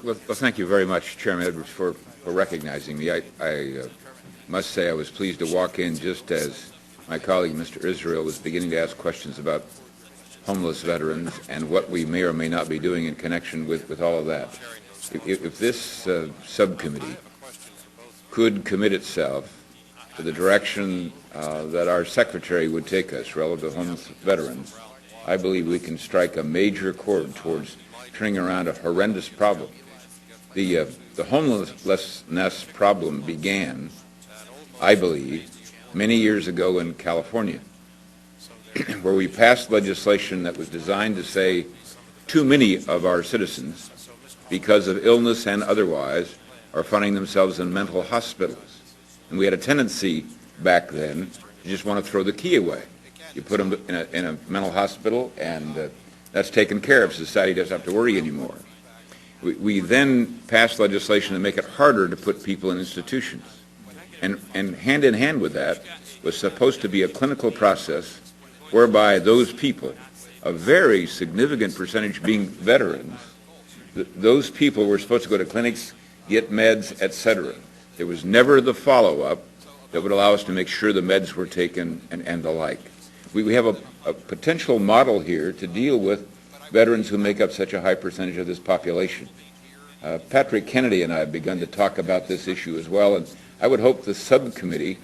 Well, thank you very much, Chairman Edwards, for recognizing me. I must say I was pleased to walk in just as my colleague, Mr. Israel, was beginning to ask questions about homeless veterans and what we may or may not be doing in connection with all of that. If this subcommittee could commit itself to the direction that our Secretary would take us relative to homeless veterans, I believe we can strike a major chord towards turning around a horrendous problem. The homelessness problem began, I believe, many years ago in California, where we passed legislation that was designed to say too many of our citizens, because of illness and otherwise, are finding themselves in mental hospitals. And we had a tendency back then to just want to throw the key away. You put them in a mental hospital, and that's taken care of. Society doesn't have to worry anymore. We then passed legislation to make it harder to put people in institutions. And hand in hand with that was supposed to be a clinical process whereby those people, a very significant percentage being veterans, those people were supposed to go to clinics, get meds, etc. There was never the follow-up that would allow us to make sure the meds were taken and the like. We have a potential model here to deal with veterans who make up such a high percentage of this population. Patrick Kennedy and I have begun to talk about this issue as well, and I would hope the subcommittee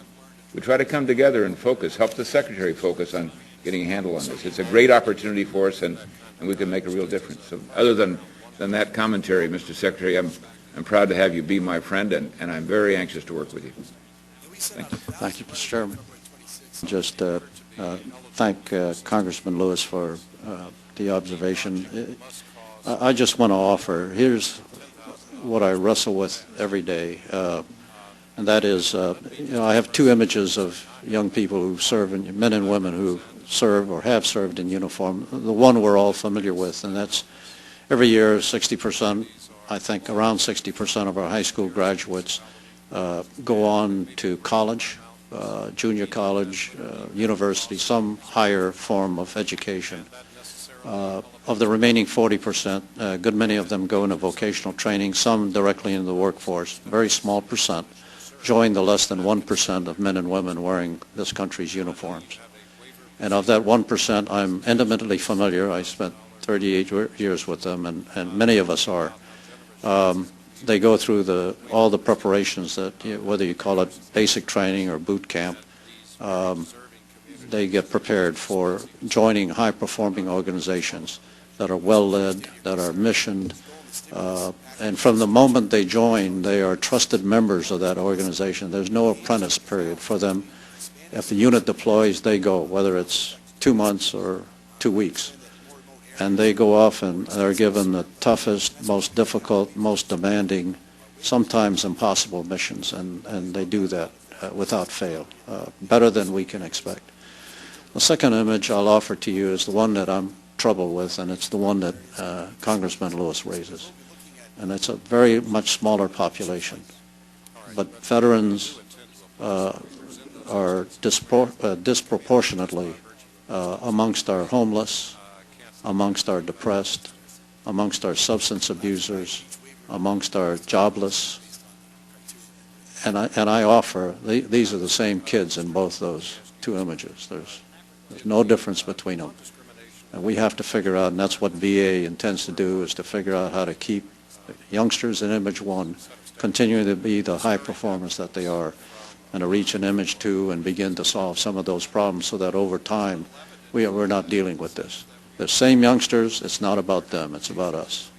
would try to come together and help the Secretary focus on getting a handle on this. It's a great opportunity for us, and we can make a real difference. So other than that commentary, Mr. Secretary, I'm proud to have you be my friend, and I'm very anxious to work with you. Thank you. Thank you, Mr. Chairman. Just thank Congressman Lewis for the observation. I just want to offer, here's what I wrestle with every day, and that is, I have two images of young people who serve, men and women who serve or have served in uniform. The one we're all familiar with, and that's every year 60%, I think around 60% of our high school graduates go on to college, junior college, university, some higher form of education. Of the remaining 40%, a good many of them go into vocational training, some directly into the workforce. Very small percent join the less than 1% of men and women wearing this country's uniforms. And of that 1%, I'm intimately familiar. I spent 38 years with them, and many of us are. They go through all the preparations that, whether you call it basic training or boot camp, they get prepared for joining high-performing organizations that are well-led, that are missioned, and from the moment they join, they are trusted members of that organization. There's no apprentice period for them. If the unit deploys, they go, whether it's 2 months or 2 weeks. And they go off and are given the toughest, most difficult, most demanding, sometimes impossible missions, and they do that without fail, better than we can expect. The second image I'll offer to you is the one that I'm troubled with, and it's the one that Congressman Lewis raises. And it's a very much smaller population. But veterans are disproportionately amongst our homeless, amongst our depressed, amongst our substance abusers, amongst our jobless. And I offer, these are the same kids in both those two images. There's no difference between them. And we have to figure out, and that's what VA intends to do, is to figure out how to keep youngsters in image one continuing to be the high performers that they are, and to reach an image two and begin to solve some of those problems so that over time we're not dealing with this. The same youngsters, it's not about them, it's about us.